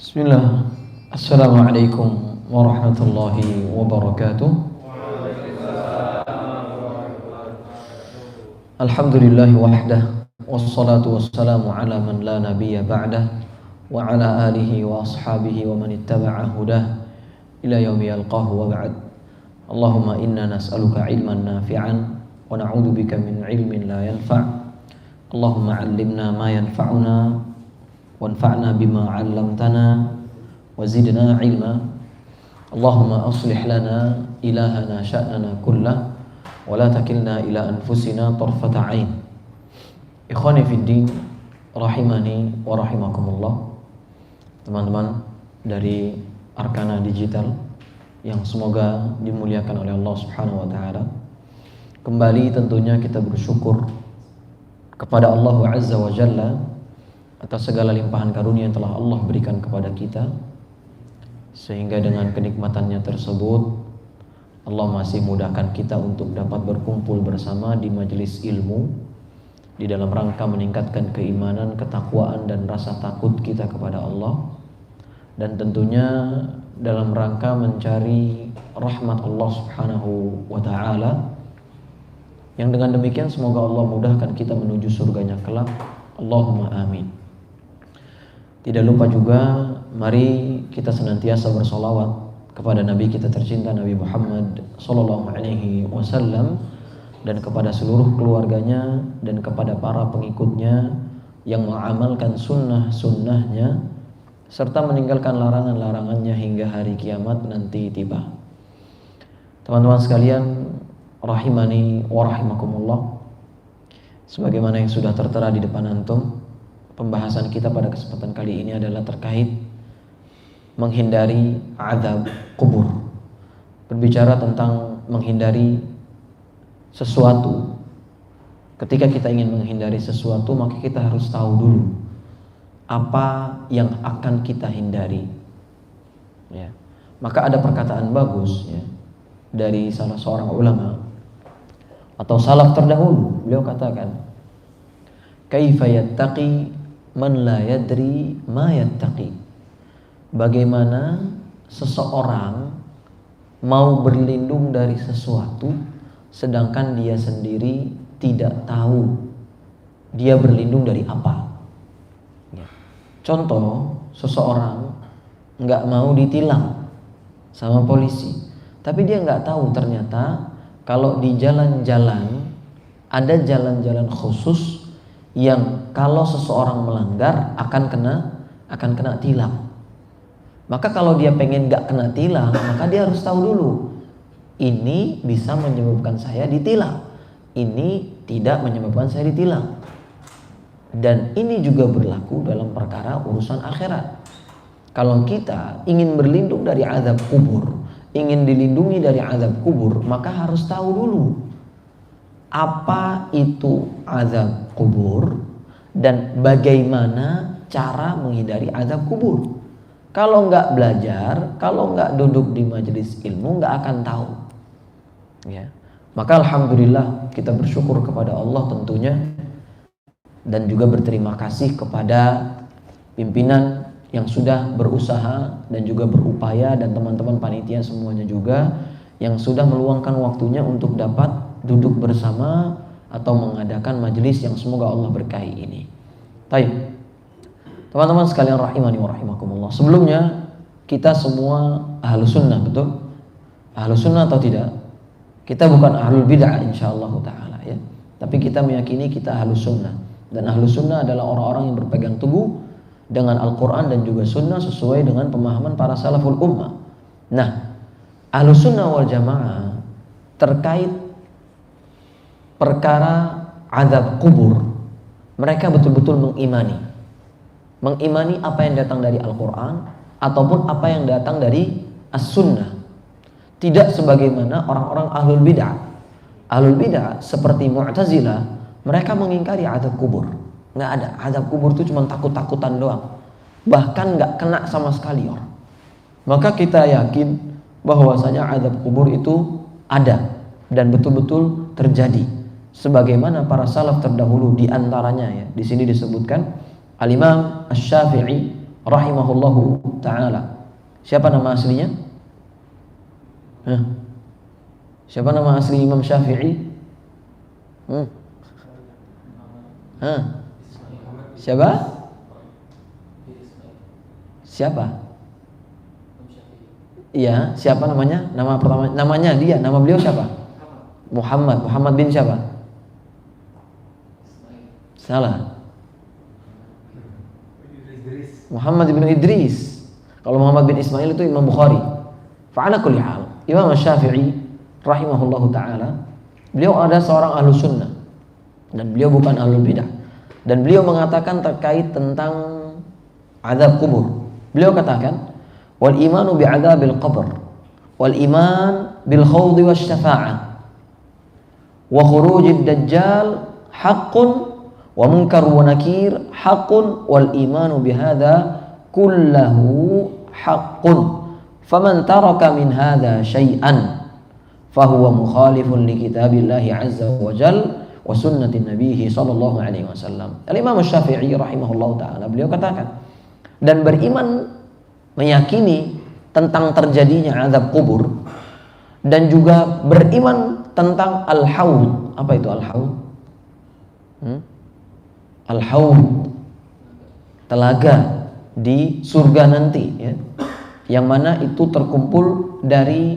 Bismillah. Assalamualaikum warahmatullahi wabarakatuh. Alhamdulillahi wahdah, wassalatu wassalamu ala man la nabiyya ba'dah, wa ala alihi wa ashabihi wa man ittaba'a hudah ila yaumi yalqahu wa ba'd. Allahumma inna nas'aluka ilman nafi'an wa na'udzu bika min ilmin la yanfa'. Allahumma 'allimna ma yanfa'una wanfa'na bima 'allamtana wazidna ilma. Allahumma aslih lana ilahana sya'nana kullah wa la takilna ila anfusina tarfata 'ain. Ikhwani fid din, rahimani wa rahimakumullah. Teman-teman dari Arkana Digital yang semoga dimuliakan oleh Allah Subhanahu wa taala. Kembali tentunya kita bersyukur kepada Allah Azza wa Jalla atas segala limpahan karunia yang telah Allah berikan kepada kita, sehingga dengan kenikmatannya tersebut Allah masih mudahkan kita untuk dapat berkumpul bersama di majelis ilmu di dalam rangka meningkatkan keimanan, ketakwaan dan rasa takut kita kepada Allah, dan tentunya dalam rangka mencari rahmat Allah Subhanahu wa taala, yang dengan demikian semoga Allah mudahkan kita menuju surganya kelak. Allahumma amin. Tidak lupa juga, mari kita senantiasa bersolawat kepada Nabi kita tercinta Nabi Muhammad sallallahu alaihi wasallam, dan kepada seluruh keluarganya dan kepada para pengikutnya yang mengamalkan sunnah-sunnahnya serta meninggalkan larangan-larangannya hingga hari kiamat nanti tiba. Teman-teman sekalian, rahimani wa rahimakumullah, sebagaimana yang sudah tertera di depan antum, pembahasan kita pada kesempatan kali ini adalah terkait menghindari azab kubur. Berbicara tentang menghindari sesuatu. Ketika kita ingin menghindari sesuatu, maka kita harus tahu dulu apa yang akan kita hindari. Ya. Maka ada perkataan bagus ya, dari salah seorang ulama atau salaf terdahulu. Beliau katakan, kaifa yattaqi man la yadri ma yattaqi. Bagaimana seseorang mau berlindung dari sesuatu sedangkan dia sendiri tidak tahu dia berlindung dari apa. Ya. Contoh, seseorang nggak mau ditilang sama polisi, tapi dia nggak tahu ternyata kalau di jalan-jalan ada jalan-jalan khusus yang kalau seseorang melanggar akan kena tilang. Maka kalau dia pengen gak kena tilang, maka dia harus tahu dulu, ini bisa menyebabkan saya ditilang, ini tidak menyebabkan saya ditilang. Dan ini juga berlaku dalam perkara urusan akhirat. Kalau kita ingin berlindung dari azab kubur, ingin dilindungi dari azab kubur, maka harus tahu dulu apa itu azab kubur dan bagaimana cara menghindari azab kubur. Kalau nggak belajar, kalau nggak duduk di majelis ilmu, nggak akan tahu. Ya. Maka alhamdulillah kita bersyukur kepada Allah tentunya, dan juga berterima kasih kepada pimpinan yang sudah berusaha dan juga berupaya, dan teman-teman panitia semuanya juga yang sudah meluangkan waktunya untuk dapat duduk bersama atau mengadakan majelis yang semoga Allah berkahi ini. Baik, teman-teman sekalian rahimani wa rahimakumullah. Sebelumnya kita semua ahlus sunnah, betul? Ahlus sunnah atau tidak? Kita bukan ahlul bid'ah insyaallah ta'ala ya. Tapi kita meyakini kita ahlus sunnah. Dan ahlus sunnah adalah orang-orang yang berpegang teguh dengan Al-Quran dan juga sunnah sesuai dengan pemahaman para salaful ummah. Nah, ahlus sunnah wal jamaah terkait perkara azab kubur, mereka betul-betul mengimani apa yang datang dari Al-Quran ataupun apa yang datang dari As-Sunnah. Tidak sebagaimana orang-orang ahlul bid'ah. Ahlul bid'ah seperti Mu'tazilah, mereka mengingkari azab kubur. Nggak ada, azab kubur itu cuma takut-takutan doang, bahkan nggak kena sama sekali orang. Maka kita yakin bahwasanya azab kubur itu ada dan betul-betul terjadi, sebagaimana para salaf terdahulu, di antaranya ya di sini disebutkan Al-Imam Asy-Syafi'i rahimahullahu taala. Siapa nama aslinya? Siapa nama asli Imam Syafi'i? Siapa? Siapa? Iya, siapa namanya? Nama pertama, namanya dia, nama beliau siapa? Muhammad. Muhammad bin siapa? Salah. Muhammad bin Idris. Kalau Muhammad bin Ismail itu Imam Bukhari. Fa'ala kulli hal, Imam Syafi'i rahimahullahu taala, beliau ada seorang ahlu sunnah dan beliau bukan ahlul bidah. Dan beliau mengatakan terkait tentang azab kubur. Beliau katakan, wal imanu bi'adzabil qabr wal iman bil khawdi was syafa'ah wa khurujid dajjal haqqun wa munkar wa nakir haqqun wal imanu bihadza kullahu haqqun faman taraka min hadza syai'an fahuwa mukhalifun li kitabillahi azza wa jalla wa sunnati nabiyhi sallallahu alaihi wasallam. Al-Imam Syafi'i rahimahullahu taala beliau katakan, dan beriman meyakini tentang terjadinya azab kubur dan juga beriman tentang al-haud. Apa itu al-haud? Al-haud, telaga di surga nanti ya. Yang mana itu terkumpul dari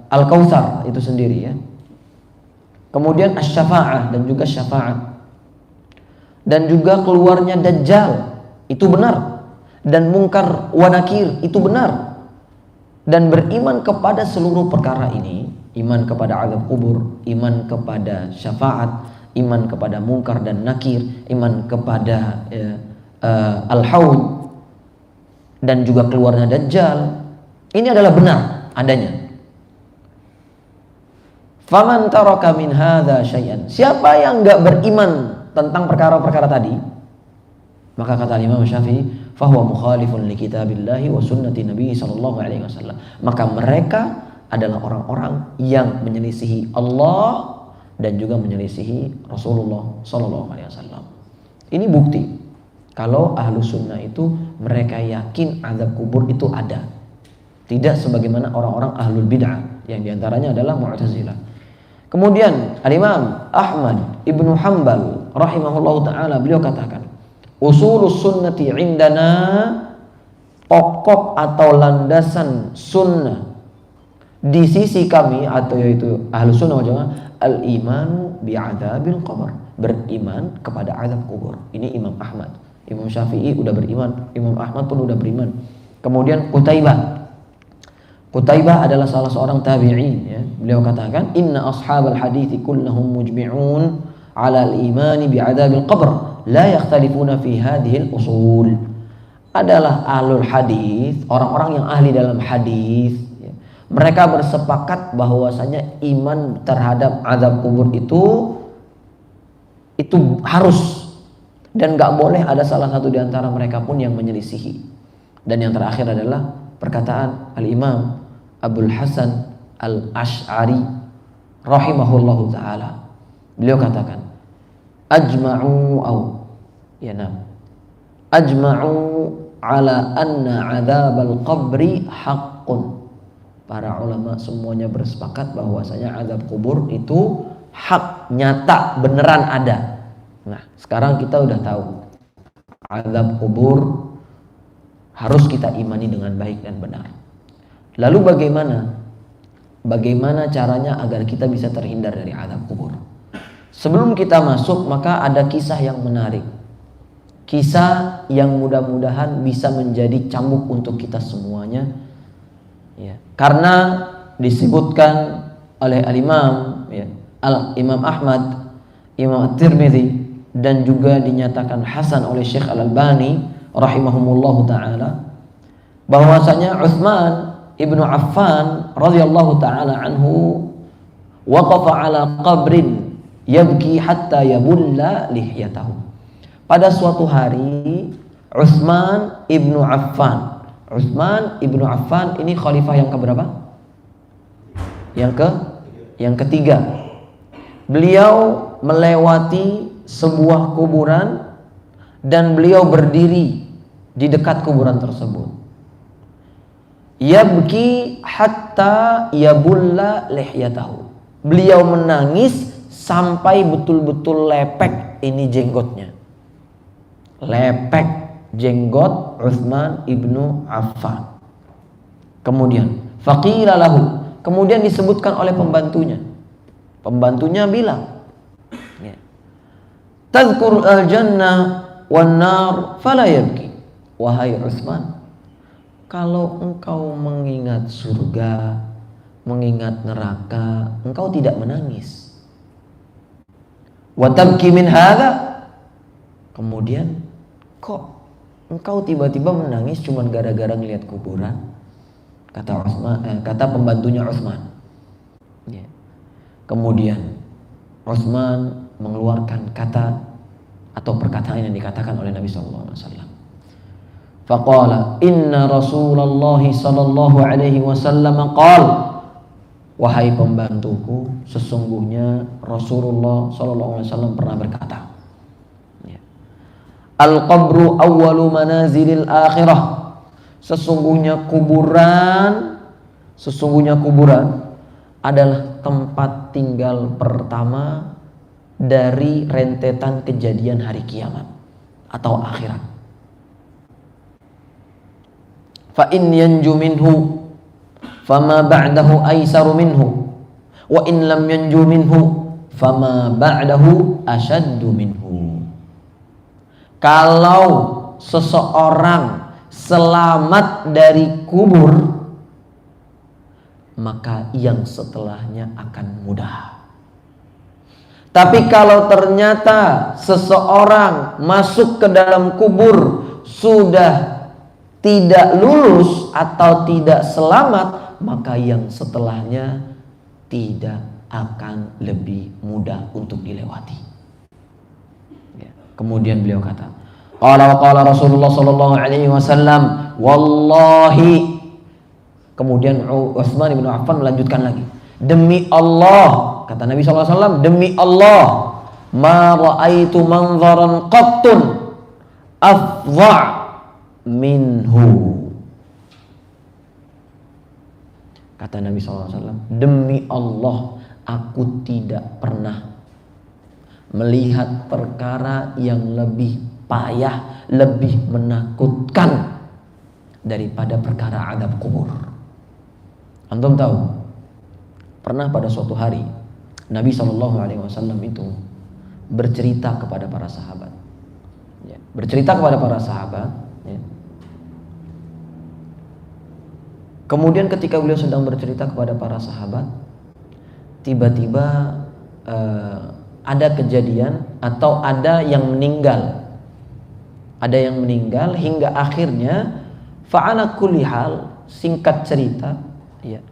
Al-Kautsar itu sendiri ya. Kemudian asy-syafa'ah dan juga syafa'at. Dan juga keluarnya Dajjal itu benar. Dan mungkar wa nakir itu benar. Dan beriman kepada seluruh perkara ini, iman kepada azab kubur, iman kepada syafaat, iman kepada mungkar dan nakir, iman kepada al-haud dan juga keluarnya Dajjal, ini adalah benar adanya. Faman taraka min hadza syai'an, siapa yang enggak beriman tentang perkara-perkara tadi, maka kata Imam Syafi'i, fahuwa mukhalifun li kitabillahi wa sunnati nabi sallallahu alaihi wasallam, maka mereka adalah orang-orang yang menyelisihi Allah dan juga menyelisihi Rasulullah sallallahu alaihi wasallam. Ini bukti kalau ahlu sunnah itu mereka yakin azab kubur itu ada, tidak sebagaimana orang-orang ahlul bid'ah yang diantaranya adalah Mu'tazilah. Kemudian Al-Imam Ahmad Ibnu Hanbal rahimahullahu ta'ala beliau katakan, usulus sunnati indana, pokok atau landasan sunnah di sisi kami atau yaitu ahlu sunnah wal jamaah, al-imanu bi'adzabil qabr, beriman kepada azab kubur. Ini Imam Ahmad. Imam Syafi'i udah beriman, Imam Ahmad pun udah beriman. Kemudian Qutaibah adalah salah seorang tabi'in ya. Beliau katakan, inna ashabal hadithi kullahum mujmi'un ala al-imani bi'adzabil qabr la yakhtalifuna fi hadhil usul. Adalah ahlul hadis, orang-orang yang ahli dalam hadis ya. Mereka bersepakat bahwasanya iman terhadap azab kubur itu harus, dan gak boleh ada salah satu di antara mereka pun yang menyelisihi. Dan yang terakhir adalah perkataan Al-Imam Abul Hasan Al-Asy'ari rahimahullahu ta'ala. Beliau katakan, ajma'u ala anna adzabal qabri haqqun. Para ulama semuanya bersepakat bahwasanya azab kubur itu hak, nyata, beneran ada. Nah, sekarang kita udah tahu azab kubur harus kita imani dengan baik dan benar. Lalu bagaimana caranya agar kita bisa terhindar dari azab kubur? Sebelum kita masuk, maka ada kisah yang menarik. Kisah yang mudah-mudahan bisa menjadi cambuk untuk kita semuanya. Ya. Karena disebutkan oleh Al-Imam Imam Ahmad, Imam At-Tirmidzi, dan juga dinyatakan hasan oleh Syekh Al-Albani rahimahumullahu ta'ala, bahwasanya Utsman Ibnu Affan radhiyallahu ta'ala anhu waqafa ala qabrin yabki hatta yabulla lihyatahu. Pada suatu hari Utsman Ibnu Affan ini khalifah yang keberapa? Yang ketiga. Beliau melewati sebuah kuburan dan beliau berdiri di dekat kuburan tersebut. Yabki hatta yabulla lihyatahu. Beliau menangis sampai betul-betul lepek ini jenggotnya. Lepek jenggot Utsman ibnu Affan. Kemudian faqila lahu, kemudian disebutkan oleh pembantunya. Pembantunya bilang, tadhkur al-jannah wan nar fala yabki. Wahai Utsman, kalau engkau mengingat surga, mengingat neraka, engkau tidak menangis. Wa tabki min hadza, kemudian kok engkau tiba-tiba menangis cuma gara-gara ngelihat kuburan? Kata pembantunya Utsman. Kemudian Utsman mengeluarkan kata atau perkataan yang dikatakan oleh Nabi sallallahu alaihi wasallam. Faqala inna Rasulullah sallallahu alaihi wasallam qala, wahai pembantuku, sesungguhnya Rasulullah sallallahu alaihi wasallam pernah berkata, al-qabru awwalu manazilil akhirah. Sesungguhnya kuburan adalah tempat tinggal pertama dari rentetan kejadian hari kiamat atau akhirat. Fa in yanju minhu fama ba'dahu aisaru minhu wa in lam yanju minhu fama ba'dahu ashaddu minhu. Kalau seseorang selamat dari kubur, maka yang setelahnya akan mudah. Tapi kalau ternyata seseorang masuk ke dalam kubur sudah tidak lulus atau tidak selamat, maka yang setelahnya tidak akan lebih mudah untuk dilewati. Kemudian beliau kata, qala Rasulullah sallallahu alaihi wasallam, wallahi. Kemudian Utsman bin Affan melanjutkan lagi, demi Allah, kata Nabi sallallahu alaihi wasallam, demi Allah, ma ra'aitu manzaran qattun afdha' minhu. Kata Nabi sallallahu alaihi wasallam, demi Allah, aku tidak pernah melihat perkara yang lebih payah, lebih menakutkan daripada perkara azab kubur. Antum tahu, pernah pada suatu hari Nabi SAW itu bercerita kepada para sahabat. Kemudian ketika beliau sedang bercerita kepada para sahabat, tiba-tiba ada kejadian atau ada yang meninggal. Ada yang meninggal hingga akhirnya fa'ala kulli hal, singkat cerita,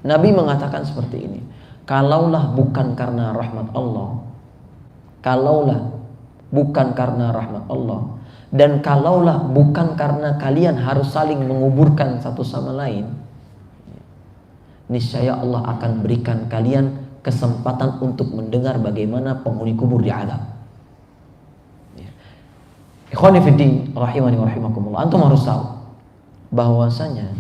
Nabi mengatakan seperti ini, kalaulah bukan karena rahmat Allah, dan kalaulah bukan karena kalian harus saling menguburkan satu sama lain, niscaya Allah akan berikan kalian kesempatan untuk mendengar bagaimana penghuni kubur diazab. Ikhwani fiddin rahimani wa rahimakumullah, antum harus tahu bahwasanya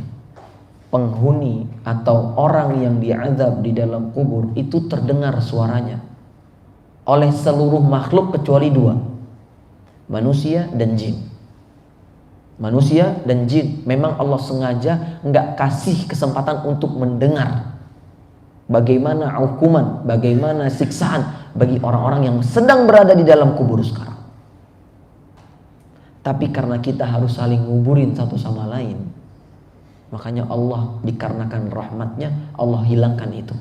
penghuni atau orang yang diazab di dalam kubur itu terdengar suaranya oleh seluruh makhluk kecuali dua, manusia dan jin. Manusia dan jin memang Allah sengaja nggak kasih kesempatan untuk mendengar bagaimana hukuman, bagaimana siksaan bagi orang-orang yang sedang berada di dalam kubur sekarang. Tapi karena kita harus saling nguburin satu sama lain, makanya Allah dikarenakan rahmatnya Allah hilangkan itu.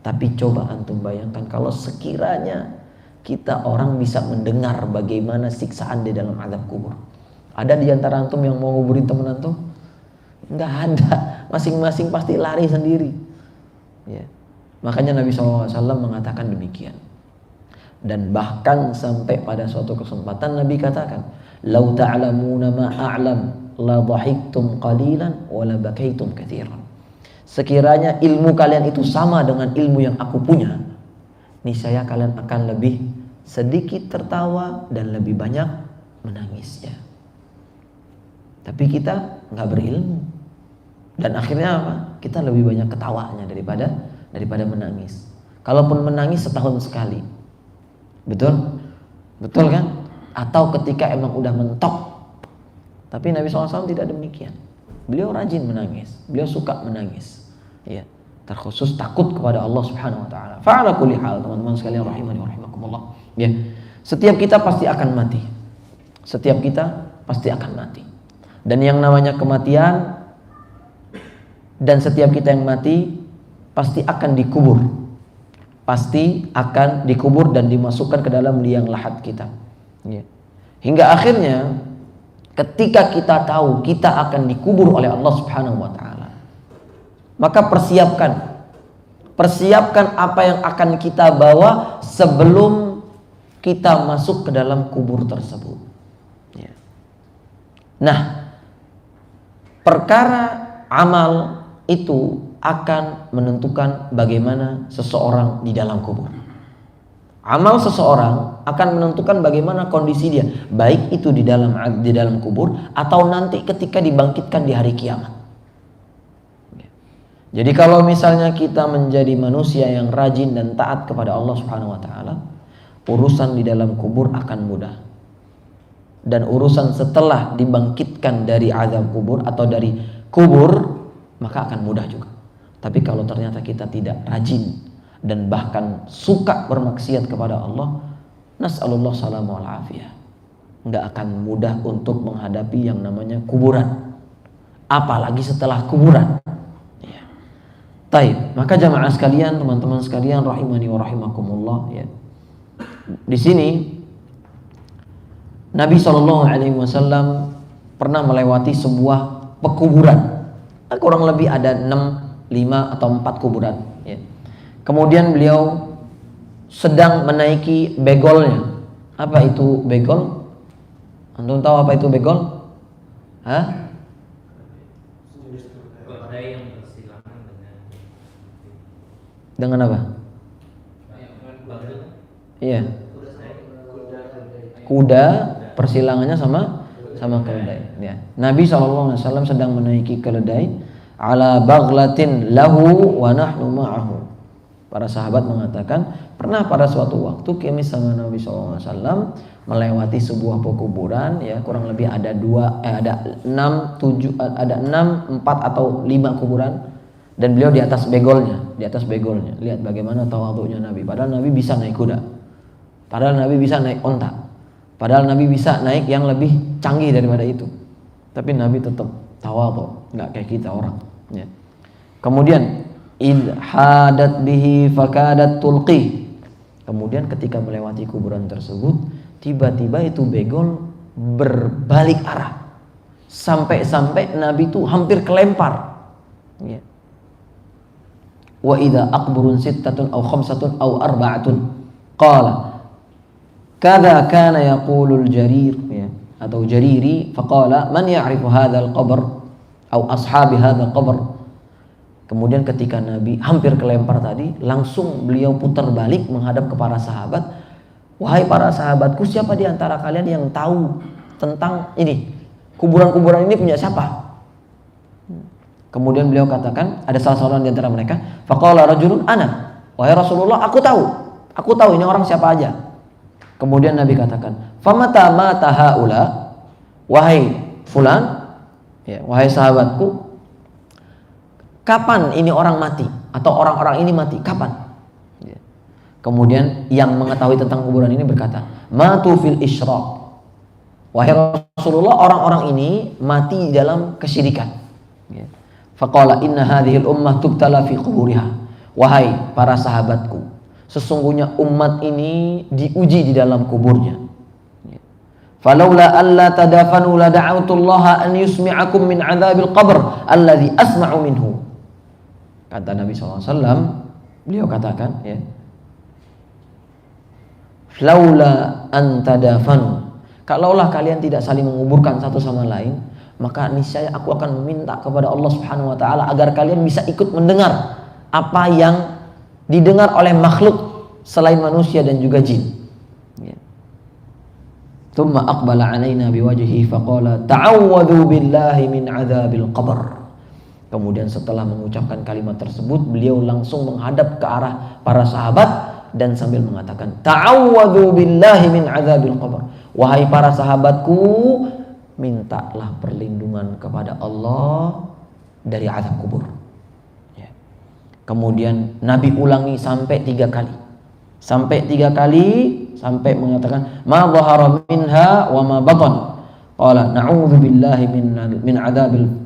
Tapi coba antum bayangkan kalau sekiranya kita orang bisa mendengar bagaimana siksaan di dalam azab kubur. Ada di antara antum yang mau nguburin teman antum? Enggak ada, masing-masing pasti lari sendiri. Makanya Nabi SAW mengatakan demikian. Dan bahkan sampai pada suatu kesempatan Nabi katakan, "Lau ta'lamuna ma a'lam la dhahiktum qalilan wa la bakaitum katsiran." Sekiranya ilmu kalian itu sama dengan ilmu yang aku punya, niscaya kalian akan lebih sedikit tertawa dan lebih banyak menangis. Tapi kita nggak berilmu. Dan akhirnya apa? Kita lebih banyak ketawanya daripada menangis. Kalaupun menangis setahun sekali. Betul? Betul kan? Atau ketika emang udah mentok. Tapi Nabi SAW tidak demikian. Beliau rajin menangis. Beliau suka menangis. Ya, terkhusus takut kepada Allah Subhanahu wa taala. Fa'ala kulli hal, teman-teman sekalian rahimani wa rahimakumullah. Ya. Setiap kita pasti akan mati. Setiap kita pasti akan mati. Dan yang namanya kematian dan setiap kita yang mati pasti akan dikubur. Pasti akan dikubur dan dimasukkan ke dalam liang lahat kita. Ya. Hingga akhirnya ketika kita tahu kita akan dikubur oleh Allah Subhanahu wa taala, maka persiapkan apa yang akan kita bawa sebelum kita masuk ke dalam kubur tersebut. Ya. Nah, perkara amal itu akan menentukan bagaimana seseorang di dalam kubur. Amal seseorang akan menentukan bagaimana kondisi dia, baik itu di dalam kubur atau nanti ketika dibangkitkan di hari kiamat. Jadi kalau misalnya kita menjadi manusia yang rajin dan taat kepada Allah Subhanahu wa taala, urusan di dalam kubur akan mudah. Dan urusan setelah dibangkitkan dari azab kubur atau dari kubur, maka akan mudah juga. Tapi kalau ternyata kita tidak rajin dan bahkan suka bermaksiat kepada Allah, nas'alullah salamu wal afiyah, nggak akan mudah untuk menghadapi yang namanya kuburan, apalagi setelah kuburan. Ya. Taib, maka jamaah sekalian, teman-teman sekalian rahimani wa rahimakumullah, ya. Di sini Nabi SAW pernah melewati sebuah pekuburan. Kurang lebih ada 5 atau 4 kuburan. Ya. Kemudian beliau sedang menaiki begolnya. Apa itu begol? Antum tahu apa itu begol? Hah? Dengan apa? Iya. Kuda persilangannya sama keledai. Ya. Nabi SAW sedang menaiki keledai ala baghlatin lahu wa nahnu ma'ahu. Para sahabat mengatakan pernah pada suatu waktu kami sama Nabi SAW melewati sebuah pekuburan, ya, kurang lebih ada 6, 4 atau 5 kuburan, dan beliau di atas begolnya. Lihat bagaimana tawadhu'nya Nabi. Padahal Nabi bisa naik kuda. Padahal Nabi bisa naik onta. Padahal Nabi bisa naik yang lebih canggih daripada itu. Tapi Nabi tetap tawadhu, enggak kayak kita orang, ya. Kemudian hadat bihi fakadat tulqi. Kemudian ketika melewati kuburan tersebut, tiba-tiba itu begol berbalik arah. Sampai Nabi itu hampir kelempar. Ya. Wa idza aqburun sittatun aw khamsatun aw arba'atun qala kada kana yaqulul jarir, ya, atau jariri, faqala man ya'rifu hadzal qabr aw ashabi hadzal qabr. Kemudian ketika Nabi hampir kelempar tadi, langsung beliau putar balik menghadap ke para sahabat. Wahai para sahabatku, siapa di antara kalian yang tahu tentang ini? Kuburan-kuburan ini punya siapa? Kemudian beliau katakan, ada salah seorang di antara mereka, faqala rajulun ana. Wahai Rasulullah, aku tahu ini orang siapa aja. Kemudian Nabi katakan, famata mata haula, wahai fulan, ya, wahai sahabatku, kapan ini orang mati atau orang-orang ini mati? Kapan? Ya. Kemudian yang mengetahui tentang kuburan ini berkata, matu fil isyraq. Wahai Rasulullah, orang-orang ini mati dalam kesyirikan. Ya. Faqala inna hadhil ummah tubtala fi quburiha. Wahai para sahabatku, sesungguhnya umat ini diuji di dalam kuburnya. Ya. Falaula alla tadafanu la da'autullaha an yusmi'akum min adzabil qabr alladhi asma'u minhu. Kata Nabi SAW, beliau katakan, ya, laula antadafanu, kalaulah kalian tidak saling menguburkan satu sama lain, maka niscaya aku akan meminta kepada Allah Subhanahu wa taala agar kalian bisa ikut mendengar apa yang didengar oleh makhluk selain manusia dan juga jin. Ya. Thumma aqbala 'alaina biwajhihi faqala ta'awwadhu billahi min 'adzabil qabr. Kemudian setelah mengucapkan kalimat tersebut, beliau langsung menghadap ke arah para sahabat dan sambil mengatakan, ta'awwadhu billahi min 'adzabil qabr. Wahai para sahabatku, mintalah perlindungan kepada Allah dari azab kubur. Ya. Kemudian Nabi ulangi sampai 3 kali. Sampai mengatakan ma dhahara minha wa ma batan. Qala na'udzu billahi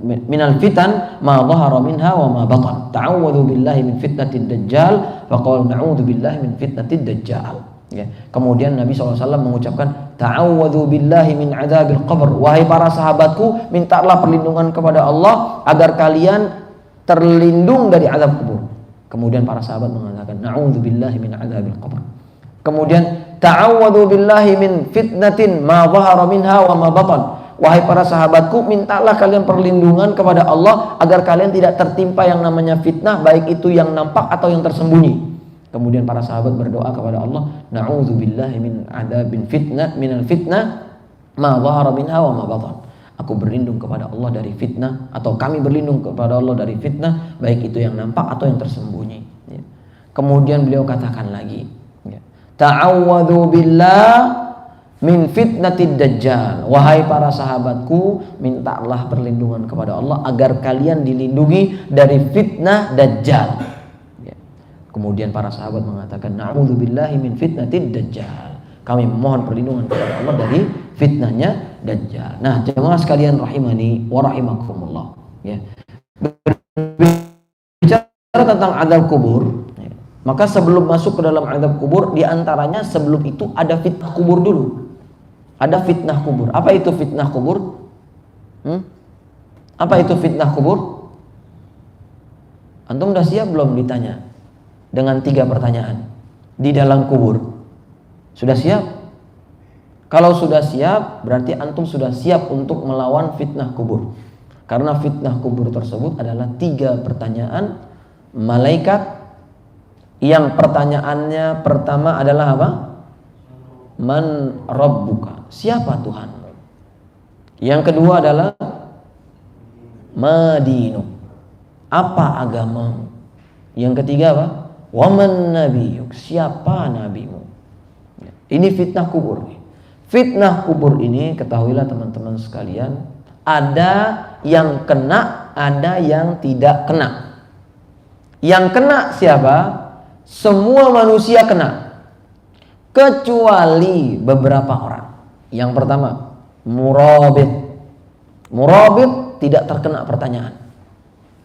minal fitan ma dhahara minha wa ma batan. Ta'awwadzu billahi min fitnatid dajjal. Faqala na'udzu billahi min fitnatid dajjal. Ya. Kemudian Nabi SAW mengucapkan ta'awwadzu billahi min adzabil qabr. Wahai para sahabatku, mintalah perlindungan kepada Allah agar kalian terlindung dari azab kubur. Kemudian para sahabat mengatakan na'udzu billahi min adzabil qabr. Kemudian ta'awwadzu billahi min fitnatin ma dhahara minha wa ma batan. Wahai para sahabatku, mintalah kalian perlindungan kepada Allah agar kalian tidak tertimpa yang namanya fitnah, baik itu yang nampak atau yang tersembunyi. Kemudian para sahabat berdoa kepada Allah, na'udzu billahi min adzabin fitnah minal fitnah ma dhahara minha wa ma batan. Aku berlindung kepada Allah dari fitnah, atau kami berlindung kepada Allah dari fitnah, baik itu yang nampak atau yang tersembunyi. Ya. Kemudian beliau katakan lagi, ya, ta'awwadhu billah min fitnatid dajjal. Wahai para sahabatku, mintalah perlindungan kepada Allah agar kalian dilindungi dari fitnah dajjal. Ya. Kemudian para sahabat mengatakan na'udzu billahi min fitnatid dajjal. Kami memohon perlindungan kepada Allah dari fitnahnya Dajjal. Nah, jemaah sekalian rahimani wa rahimakumullah. Ya. Bicara tentang azab kubur, ya, maka sebelum masuk ke dalam azab kubur, diantaranya sebelum itu ada fitnah kubur dulu. Ada fitnah kubur. Apa itu fitnah kubur? Apa itu fitnah kubur? Antum udah siap belum ditanya dengan 3 pertanyaan di dalam kubur? Sudah siap? Kalau sudah siap, berarti antum sudah siap untuk melawan fitnah kubur. Karena fitnah kubur tersebut adalah 3 pertanyaan malaikat. Yang pertanyaannya pertama adalah apa? Man rabbuka? Siapa Tuhanmu? Yang kedua adalah madinuk? Apa agamamu? Yang ketiga apa? Waman nabiyuk? Siapa nabimu? Ini fitnah kubur. Fitnah kubur ini, ketahuilah teman-teman sekalian, ada yang kena, ada yang tidak kena. Yang kena siapa? Semua manusia kena, kecuali beberapa orang. Yang pertama, murabit. Murabit tidak terkena pertanyaan.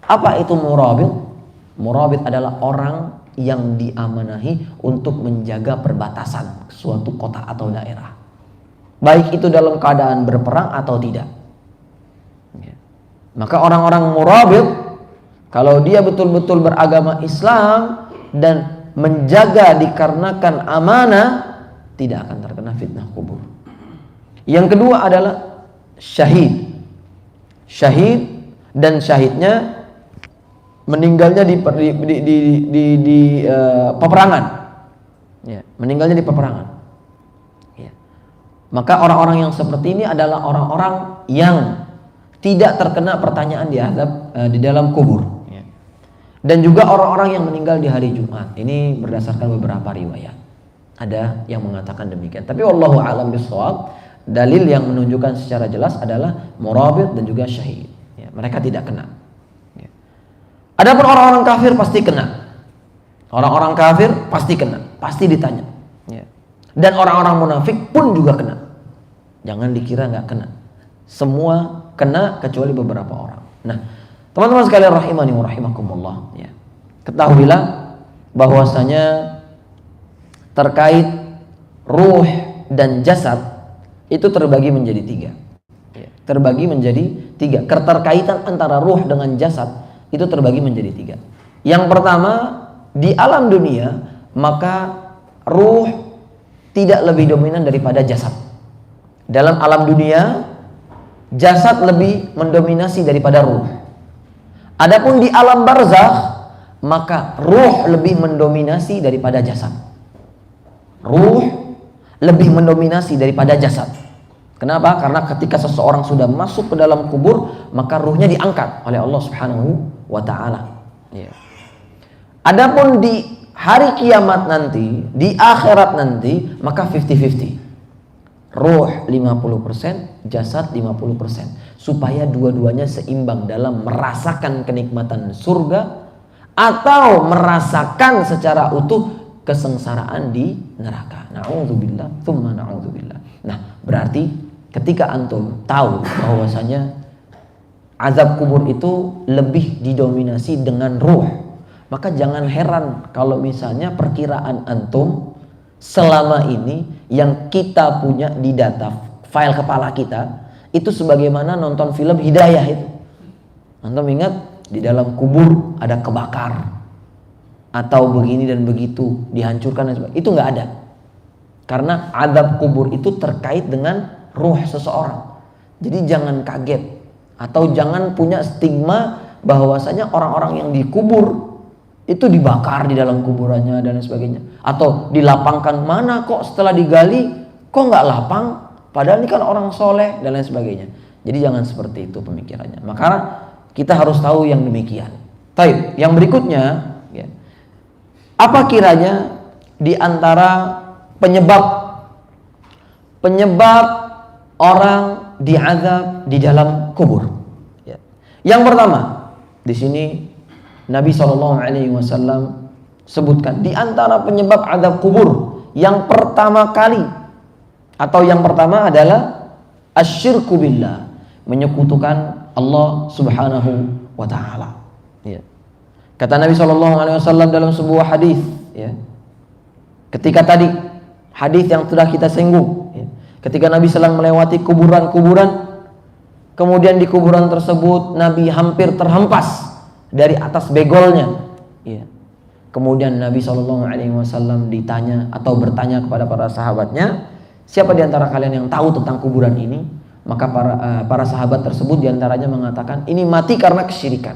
Apa itu murabit? Murabit adalah orang yang diamanahi untuk menjaga perbatasan suatu kota atau daerah, baik itu dalam keadaan berperang atau tidak. Maka orang-orang murabit, kalau dia betul-betul beragama Islam dan menjaga dikarenakan amanah, tidak akan terkena fitnah kubur. Yang kedua adalah syahid. Syahid, dan syahidnya meninggalnya di peperangan. Ya, meninggalnya di peperangan. Ya. Maka orang-orang yang seperti ini adalah orang-orang yang tidak terkena pertanyaan di dalam kubur. Ya. Dan juga orang-orang yang meninggal di hari Jumat. Ini berdasarkan beberapa riwayat. Ada yang mengatakan demikian. Tapi wallahu a'lam bishawab, dalil yang menunjukkan secara jelas adalah murabit dan juga syahid. Ya, mereka tidak kena. Adapun orang-orang kafir pasti kena. Orang-orang kafir pasti kena, pasti ditanya. Ya. Dan orang-orang munafik pun juga kena. Jangan dikira nggak kena. Semua kena kecuali beberapa orang. Nah, teman-teman sekalian rahimani wa rahimakumullah. Ya. Ketahuilah bahwasanya terkait ruh dan jasad itu terbagi menjadi 3. Ya. Terbagi menjadi 3. Keterkaitan antara ruh dengan jasad itu terbagi menjadi 3. Yang pertama, di alam dunia, maka ruh tidak lebih dominan daripada jasad. Dalam alam dunia, jasad lebih mendominasi daripada ruh. Adapun di alam barzakh, maka ruh lebih mendominasi daripada jasad. Ruh lebih mendominasi daripada jasad. Kenapa? Karena ketika seseorang sudah masuk ke dalam kubur, maka ruhnya diangkat oleh Allah Subhanahu wa taala. Ya. Adapun di hari kiamat nanti, di akhirat nanti, maka 50-50. Ruh 50%, jasad 50%. Supaya dua-duanya seimbang dalam merasakan kenikmatan surga atau merasakan secara utuh kesengsaraan di neraka. Na'udzubillah, tsumma na'udzubillah. Nah, berarti ketika antum tahu bahwasanya azab kubur itu lebih didominasi dengan ruh, maka jangan heran kalau misalnya perkiraan antum selama ini yang kita punya di data file kepala kita itu sebagaimana nonton film Hidayah itu. Antum ingat di dalam kubur ada kebakar atau begini dan begitu, dihancurkan dan sebagainya. Itu nggak ada. Karena azab kubur itu terkait dengan ruh seseorang. Jadi jangan kaget atau jangan punya stigma bahwasanya orang-orang yang dikubur itu dibakar di dalam kuburannya dan sebagainya, atau dilapangkan. Mana kok setelah digali kok nggak lapang, padahal ini kan orang soleh dan lain sebagainya. Jadi jangan seperti itu pemikirannya. Maka kita harus tahu yang demikian. Baik, yang berikutnya ya, apa kiranya di antara penyebab orang diazab di dalam kubur? Ya. Yang pertama, di sini Nabi SAW sebutkan di antara penyebab azab kubur yang pertama kali atau yang pertama adalah asyirku billah, menyekutukan Allah Subhanahu wa taala. Ya. Kata Nabi SAW dalam sebuah hadis, ya. Ketika tadi hadis yang sudah kita singgung, ya. Ketika Nabi sedang melewati kuburan-kuburan, kemudian di kuburan tersebut Nabi hampir terhempas dari atas begolnya. Ya. Kemudian Nabi SAW ditanya atau bertanya kepada para sahabatnya, siapa di antara kalian yang tahu tentang kuburan ini? Maka para sahabat tersebut diantaranya mengatakan, ini mati karena kesyirikan.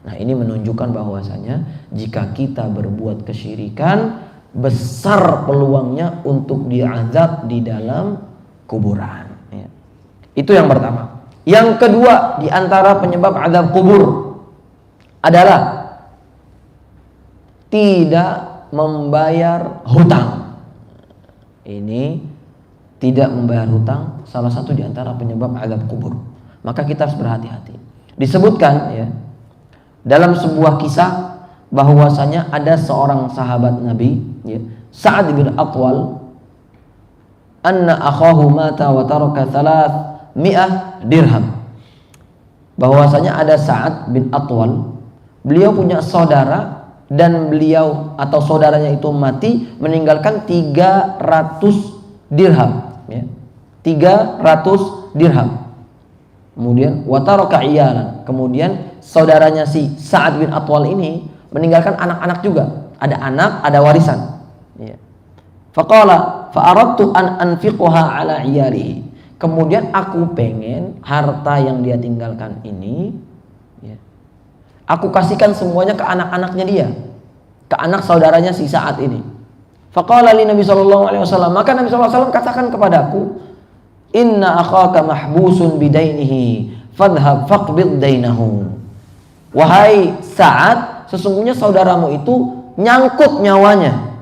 Nah, ini menunjukkan bahwasanya jika kita berbuat kesyirikan, besar peluangnya untuk diazab di dalam kuburan. Ya. Itu yang pertama. Yang kedua di antara penyebab azab kubur adalah tidak membayar hutang. Ini tidak membayar hutang salah satu di antara penyebab azab kubur. Maka kita harus berhati-hati. Disebutkan ya dalam sebuah kisah bahwasanya ada seorang sahabat Nabi, ya, Sa'ad bin Atwal, anna akhahu mata wa taraka 300 dirham. Bahwasanya ada Sa'ad bin Atwal, beliau punya saudara dan beliau atau saudaranya itu mati meninggalkan 300 dirham, ya. 300 dirham. Kemudian wa taraka iyalan. Kemudian saudaranya si Sa'ad bin Atwal ini meninggalkan anak-anak juga. Ada anak, ada warisan. Ya. Faqala fa'aradtu an anfiquha ala iyalihi. Kemudian aku pengen harta yang dia tinggalkan ini, ya, aku kasihkan semuanya ke anak-anaknya dia, ke anak saudaranya si Sa'ad ini. Faqala li Nabi SAW, maka Nabi SAW katakan kepadaku, inna akhaka mahbusun bidainihi fadhhab faqbid dainahu. Wahai Sa'ad, sesungguhnya saudaramu itu nyangkut nyawanya,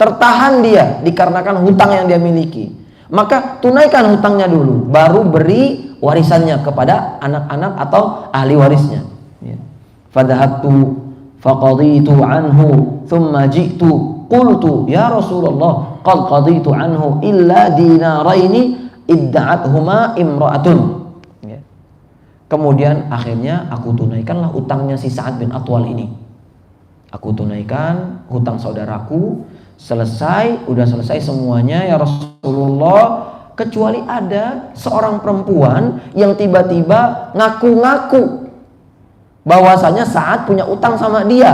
tertahan dia dikarenakan hutang yang dia miliki, maka tunaikan hutangnya dulu, baru beri warisannya kepada anak-anak atau ahli warisnya. Fadhahabtu faqaditu anhu thumma ji'tu qultu ya Rasulullah qad qaditu anhu illa dinaraini idda'athuma imra'atun. Kemudian akhirnya aku tunaikanlah utangnya si Sa'ad bin Atwal ini. Aku tunaikan hutang saudaraku, udah selesai semuanya ya Rasulullah, kecuali ada seorang perempuan yang tiba-tiba ngaku-ngaku bahwasanya Sa'ad punya utang sama dia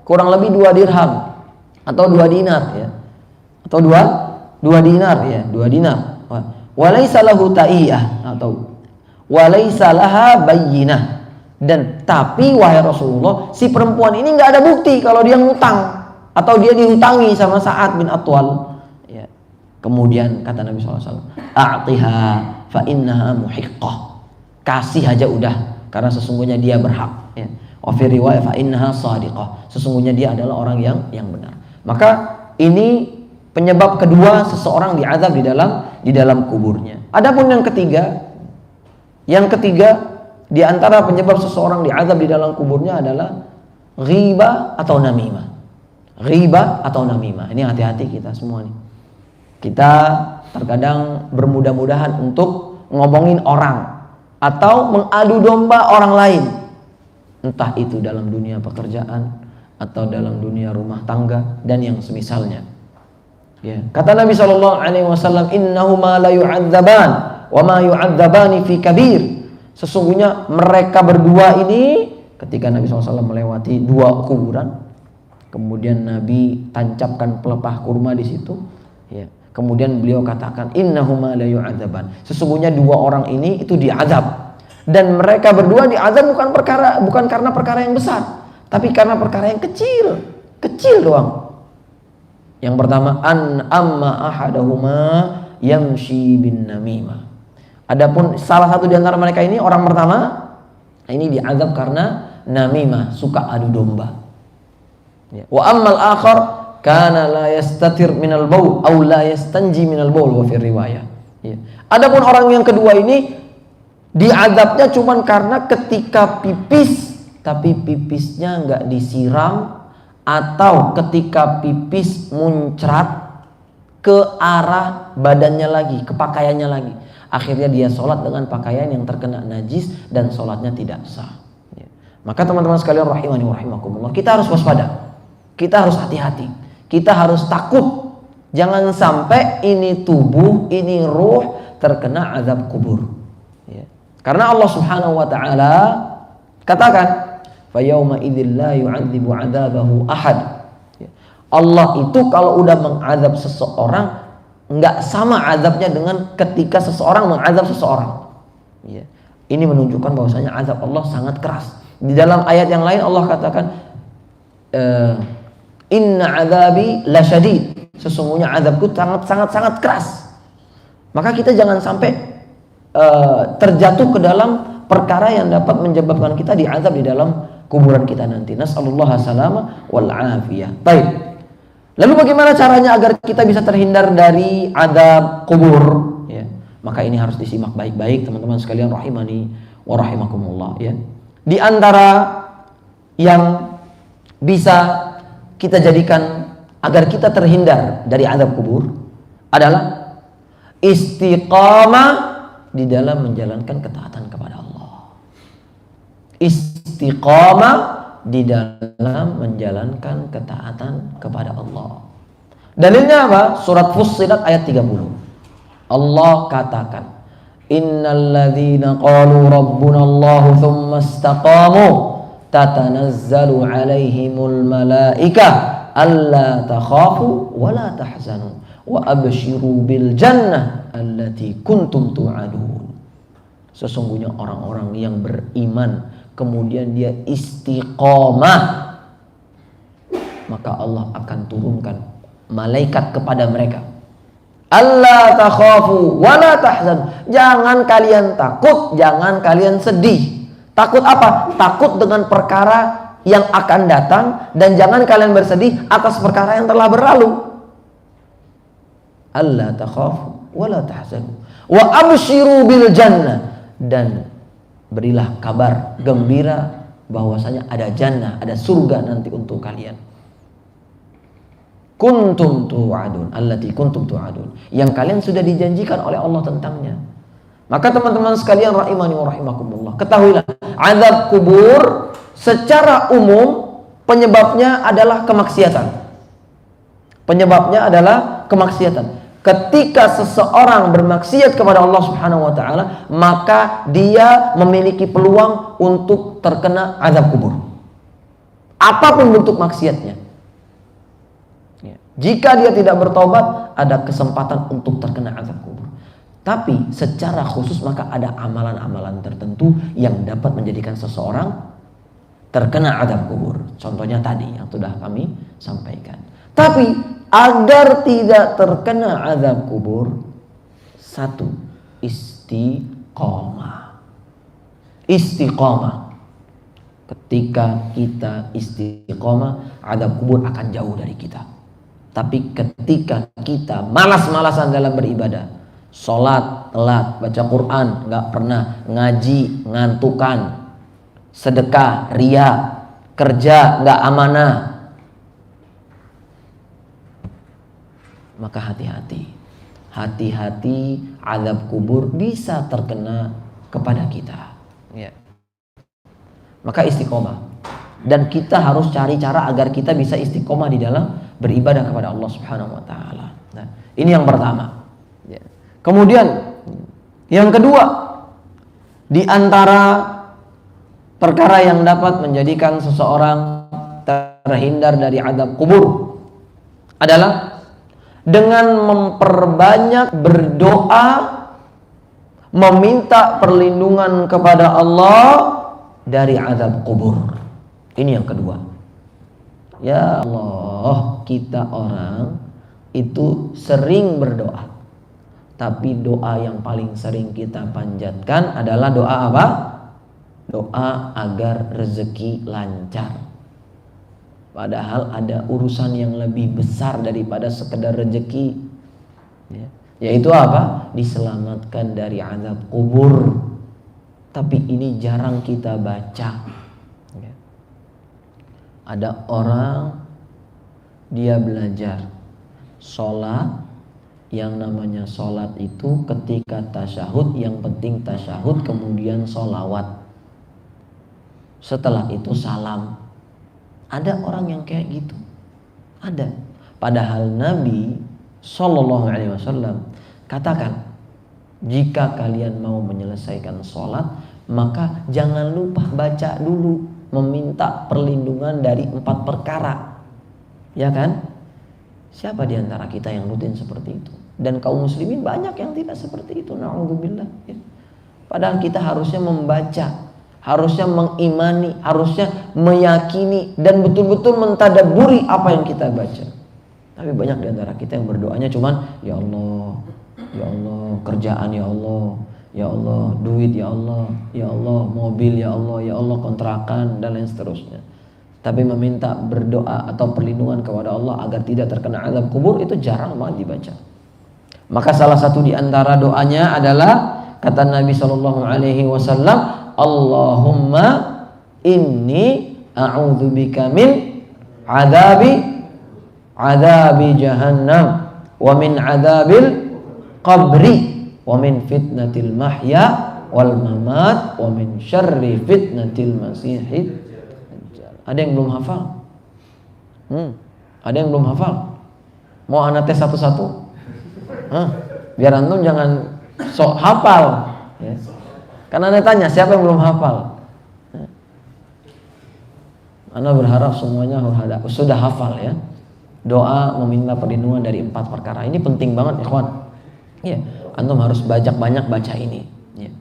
kurang lebih 2 dirham atau 2 dinar, ya. Atau 2 dinar, ya, 2 dinar. Walaysa lahu ta'iyah atau walaysa laha bayyinah. Dan tapi wahai Rasulullah, si perempuan ini nggak ada bukti kalau dia ngutang atau dia dihutangi sama Sa'ad bin Atwal, ya. Kemudian kata Nabi SAW, a'tiha fa innaha muhiqqah. Kasih aja udah, karena sesungguhnya dia berhak. Ya. Wa fi riwayah fa innaha shadiqah. Sesungguhnya dia adalah orang yang benar. Maka ini penyebab kedua seseorang diazab di dalam kuburnya. Adapun yang ketiga di antara penyebab seseorang diazab di dalam kuburnya adalah ghibah atau namimah. Ghibah atau namimah. Ini hati-hati kita semua nih. Kita terkadang bermudah-mudahan untuk ngomongin orang atau mengadu domba orang lain. Entah itu dalam dunia pekerjaan atau dalam dunia rumah tangga dan yang semisalnya. Ya. Kata Nabi SAW, innahuma la yu'adzaban wa ma yu'adzabani fi kabir. Sesungguhnya mereka berdua ini, ketika Nabi SAW melewati dua kuburan, kemudian Nabi tancapkan pelepah kurma di situ. Ya. Kemudian beliau katakan, innahuma la yu'adzaban. Sesungguhnya dua orang ini itu diazab. Dan mereka berdua diazab bukan karena perkara yang besar, tapi karena perkara yang kecil doang. Yang pertama, amma ahadahuma yamshi bin namimah. Adapun salah satu di antara mereka ini, orang pertama ini diazab karena namimah, suka adu domba. Ya. Wa ammal akhar kana la yastatir minal baul aw la yastanji minal baul wa fi riwayah. Ya. Adapun orang yang kedua ini diazabnya cuman karena ketika pipis tapi pipisnya enggak disiram, atau ketika pipis muncrat ke arah badannya lagi, ke pakaiannya lagi. Akhirnya dia sholat dengan pakaian yang terkena najis dan sholatnya tidak sah. Ya. Maka teman-teman sekalian rahimani wa rahimakumullah, kita harus waspada, kita harus hati-hati. Kita harus takut, jangan sampai ini tubuh, ini ruh terkena azab kubur. Ya. Karena Allah Subhanahu wa taala katakan, fa yauma idzil la yu'adzibu 'adzabahu ahad. Ya. Allah itu kalau udah mengazab seseorang, enggak sama azabnya dengan ketika seseorang mengazab seseorang. Ya. Ini menunjukkan bahwasanya azab Allah sangat keras. Di dalam ayat yang lain Allah katakan, inna azabi lasyadid. Sesungguhnya azabku sangat keras. Maka kita jangan sampai terjatuh ke dalam perkara yang dapat menyebabkan kita diazab di dalam kuburan kita nanti. Nas'alullah salama wal afiyah. Baik. Lalu bagaimana caranya agar kita bisa terhindar dari azab kubur? Ya. Maka ini harus disimak baik-baik teman-teman sekalian rahimani wa rahimakumullah. Ya. Di antara yang bisa kita jadikan agar kita terhindar dari azab kubur adalah istiqamah di dalam menjalankan ketaatan kepada Allah. Istiqamah di dalam menjalankan ketaatan kepada Allah. Dalilnya apa? Surat Fussilat ayat 30. Allah katakan, innal ladzina qalu rabbunallahu tsumma istaqamu tatanazzalu alaihimul malaikah alla takhafu wa la tahzanu wa abshiru bil jannah allati kuntum tu'adun. Sesungguhnya orang-orang yang beriman kemudian dia istiqamah, maka Allah akan turunkan malaikat kepada mereka. Alla takhafu wa la tahzanu. Jangan kalian takut, jangan kalian sedih. Takut apa? Takut dengan perkara yang akan datang, dan jangan kalian bersedih atas perkara yang telah berlalu. Alla takhafu wa la tahzanu wa abshiru bil jannah, dan berilah kabar gembira bahwasanya ada jannah, ada surga nanti untuk kalian. Kuntum tu'adun, allati kuntum tu'adun, yang kalian sudah dijanjikan oleh Allah tentangnya. Maka teman-teman sekalian rahimani wa rahimakumullah, ketahuilah azab kubur secara umum penyebabnya adalah kemaksiatan. Penyebabnya adalah kemaksiatan. Ketika seseorang bermaksiat kepada Allah Subhanahu wa taala, maka dia memiliki peluang untuk terkena azab kubur. Apapun bentuk maksiatnya. Jika dia tidak bertobat, ada kesempatan untuk terkena azab kubur. Tapi secara khusus maka ada amalan-amalan tertentu yang dapat menjadikan seseorang terkena azab kubur. Contohnya tadi yang sudah kami sampaikan. Tapi agar tidak terkena azab kubur, satu, istiqomah. Istiqomah. Ketika kita istiqomah, azab kubur akan jauh dari kita. Tapi ketika kita malas-malasan dalam beribadah, sholat telat, baca Quran nggak pernah, ngaji ngantukan, sedekah ria, kerja nggak amanah, maka hati-hati, azab kubur bisa terkena kepada kita. Ya. Maka istiqomah, dan kita harus cari cara agar kita bisa istiqomah di dalam beribadah kepada Allah Subhanahu wa taala. Nah, ini yang pertama. Ya. Kemudian yang kedua, di antara perkara yang dapat menjadikan seseorang terhindar dari azab kubur adalah dengan memperbanyak berdoa, meminta perlindungan kepada Allah dari azab kubur. Ini yang kedua. Ya Allah, kita orang itu sering berdoa, tapi doa yang paling sering kita panjatkan adalah doa apa? Doa agar rezeki lancar. Padahal ada urusan yang lebih besar daripada sekedar rezeki, ya, yaitu apa? Diselamatkan dari azab kubur. Tapi ini jarang kita baca. Ya. Ada orang, dia belajar sholat, yang namanya sholat itu ketika tasyahud, yang penting tasyahud, kemudian sholawat, setelah itu salam. Ada orang yang kayak gitu, ada. Padahal Nabi Shallallahu Alaihi Wasallam katakan, jika kalian mau menyelesaikan sholat, maka jangan lupa baca dulu, meminta perlindungan dari 4 perkara, ya kan? Siapa di antara kita yang rutin seperti itu? Dan kaum muslimin banyak yang tidak seperti itu. Na'udzubillah. Ya. Padahal kita harusnya membaca, harusnya mengimani, harusnya meyakini dan betul-betul mentadabburi apa yang kita baca. Tapi banyak di antara kita yang berdoanya cuman ya Allah, ya Allah, kerjaan ya Allah, ya Allah, duit ya Allah, ya Allah, mobil ya Allah, kontrakan dan lain seterusnya. Tapi meminta berdoa atau perlindungan kepada Allah agar tidak terkena azab kubur itu jarang banget dibaca. Maka salah satu di antara doanya adalah kata Nabi Shallallahu Alaihi Wasallam, Allahumma inni a'udzubika min adabi jahannam wa min adabil qabri wa min fitnatil mahya wal mamat wa min syarri fitnatil masihid. Ada yang belum hafal? Ada yang belum hafal? Mau anak tes satu-satu? Biar antum jangan sok hafal, ya. Karena Anda tanya siapa yang belum hafal. Anda berharap semuanya sudah hafal, ya. Doa meminta perlindungan dari 4 perkara. Ini penting banget, ikhwan. Ya, antum harus banyak baca ini. Ya.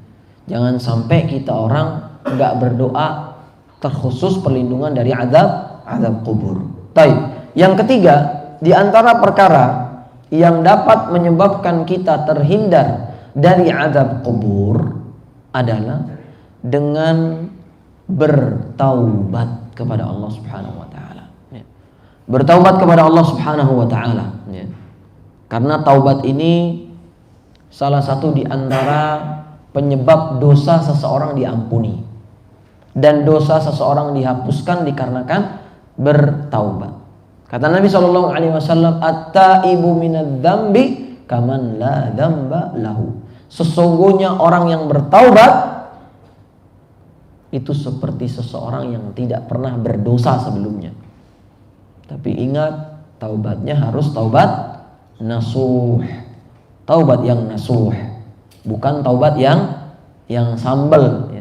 Jangan sampai kita orang nggak berdoa terkhusus perlindungan dari azab kubur. Baik. Yang ketiga, di antara perkara yang dapat menyebabkan kita terhindar dari azab kubur adalah dengan bertaubat kepada Allah Subhanahu wa taala. Ya. Bertaubat kepada Allah Subhanahu wa taala, ya. Karena taubat ini salah satu di antara penyebab dosa seseorang diampuni. Dan dosa seseorang dihapuskan dikarenakan bertaubat. Kata Nabi Shallallahu Alaihi Wasallam, at-taibu minadz-dzambi kaman la dzamba lahu. Sesungguhnya orang yang bertaubat itu seperti seseorang yang tidak pernah berdosa sebelumnya. Tapi ingat, taubatnya harus taubat nasuh. Taubat yang nasuh, bukan taubat yang sambal, ya.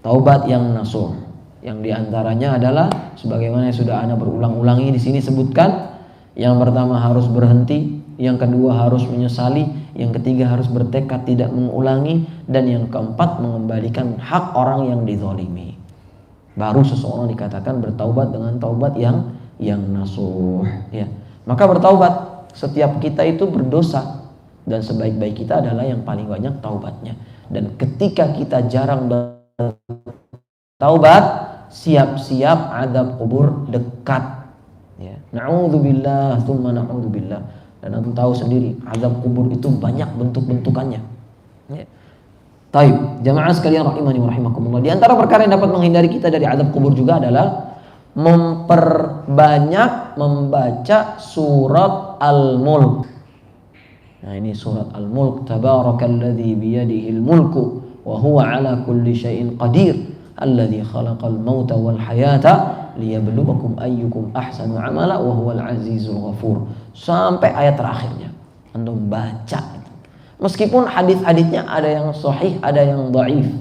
Taubat yang nasuh, yang diantaranya adalah sebagaimana yang sudah ana berulang-ulangi di sini sebutkan. Yang pertama harus berhenti, yang kedua harus menyesali, yang ketiga harus bertekad tidak mengulangi, dan yang keempat mengembalikan hak orang yang dizalimi. Baru seseorang dikatakan bertaubat dengan taubat yang nasuh, ya. Maka bertaubat. Setiap kita itu berdosa dan sebaik-baik kita adalah yang paling banyak taubatnya. Dan ketika kita jarang bertaubat, siap-siap azab kubur dekat. Ya. Na'udzubillah, tsumma na'udzubillah. Dan antum tahu sendiri, azab kubur itu banyak bentuk-bentukannya. Ya. Taib, jamaah sekalian rahimani wa rahimakumullah. Di antara perkara yang dapat menghindari kita dari azab kubur juga adalah memperbanyak membaca surat Al-Mulk. Nah, ini surat Al-Mulk, tabarakalladzi biyadihil mulku wa huwa ala kulli syai'in qadir, alladzi khalaqal mauta wal hayata liyabluwakum ayyukum ahsanu amala wa huwal azizul ghafur. Sampai ayat terakhirnya. Antum baca. Meskipun hadis-hadisnya ada yang sahih, ada yang dhaif.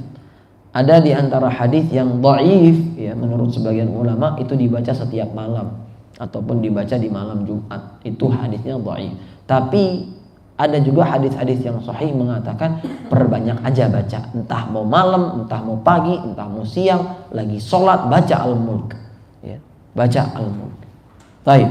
Ada di antara hadis yang dhaif, ya, menurut sebagian ulama itu dibaca setiap malam ataupun dibaca di malam Jumat. Itu hadisnya dhaif. Tapi ada juga hadis-hadis yang sahih mengatakan perbanyak aja baca, entah mau malam, entah mau pagi, entah mau siang, lagi sholat baca Al-Mulk, ya, baca Al-Mulk. Baik.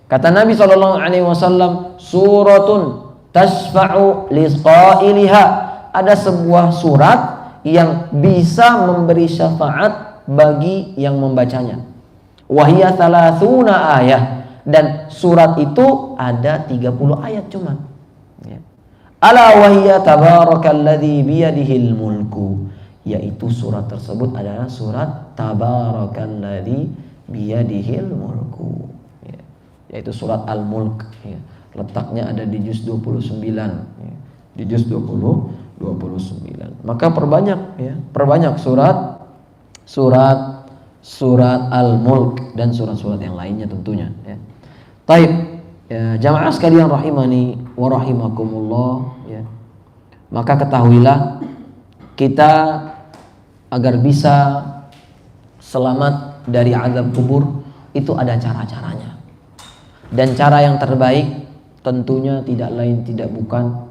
Kata Nabi SAW, suratun tasfa'u liqa'iliha. Ada sebuah surat yang bisa memberi syafaat bagi yang membacanya. Wahiyya 30 ayat, dan surat itu ada 30 ayat cuma. Ya. Ala wahiyya tabarakalladzi biyadihil mulku, yaitu surat tersebut adalah surat tabarakalladzi biyadihil mulku. Ya. Yaitu surat Al-Mulk. Ya. Letaknya ada di juz 29. Ya. Di juz 29. Maka perbanyak, ya, perbanyak surat Al-Mulk dan surat-surat yang lainnya tentunya, ya. Taib, ya, jamaah sekalian rahimani wa rahimakumullah, ya. Maka ketahuilah kita agar bisa selamat dari azab kubur itu ada cara-caranya. Dan cara yang terbaik tentunya tidak lain tidak bukan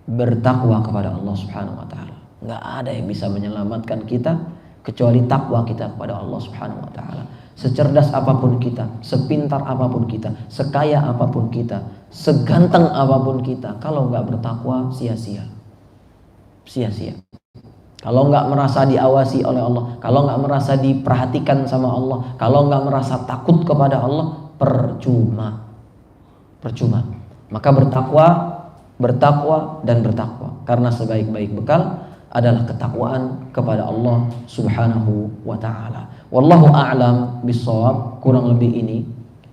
bertakwa kepada Allah Subhanahu wa taala. Enggak ada yang bisa menyelamatkan kita kecuali takwa kita kepada Allah Subhanahu wa taala. Secerdas apapun kita, sepintar apapun kita, sekaya apapun kita, seganteng apapun kita, kalau enggak bertakwa sia-sia. Sia-sia. Kalau enggak merasa diawasi oleh Allah, kalau enggak merasa diperhatikan sama Allah, kalau enggak merasa takut kepada Allah, percuma. Percuma. Maka bertakwa dan bertakwa, karena sebaik-baik bekal adalah ketakwaan kepada Allah Subhanahu wa taala. Wallahu a'lam bissawab. Kurang lebih ini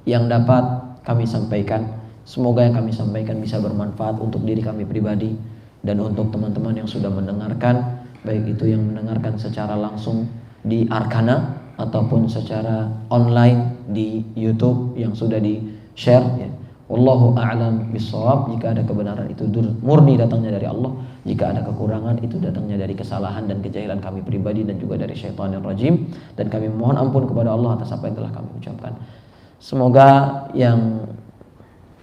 yang dapat kami sampaikan. Semoga yang kami sampaikan bisa bermanfaat untuk diri kami pribadi dan untuk teman-teman yang sudah mendengarkan, baik itu yang mendengarkan secara langsung di Arkana ataupun secara online di YouTube yang sudah di-share, ya. Wallahu a'lam bissawab. Jika ada kebenaran itu murni datangnya dari Allah, jika ada kekurangan itu datangnya dari kesalahan dan kejahilan kami pribadi dan juga dari syaitanir rajim, dan kami mohon ampun kepada Allah atas apa yang telah kami ucapkan. Semoga yang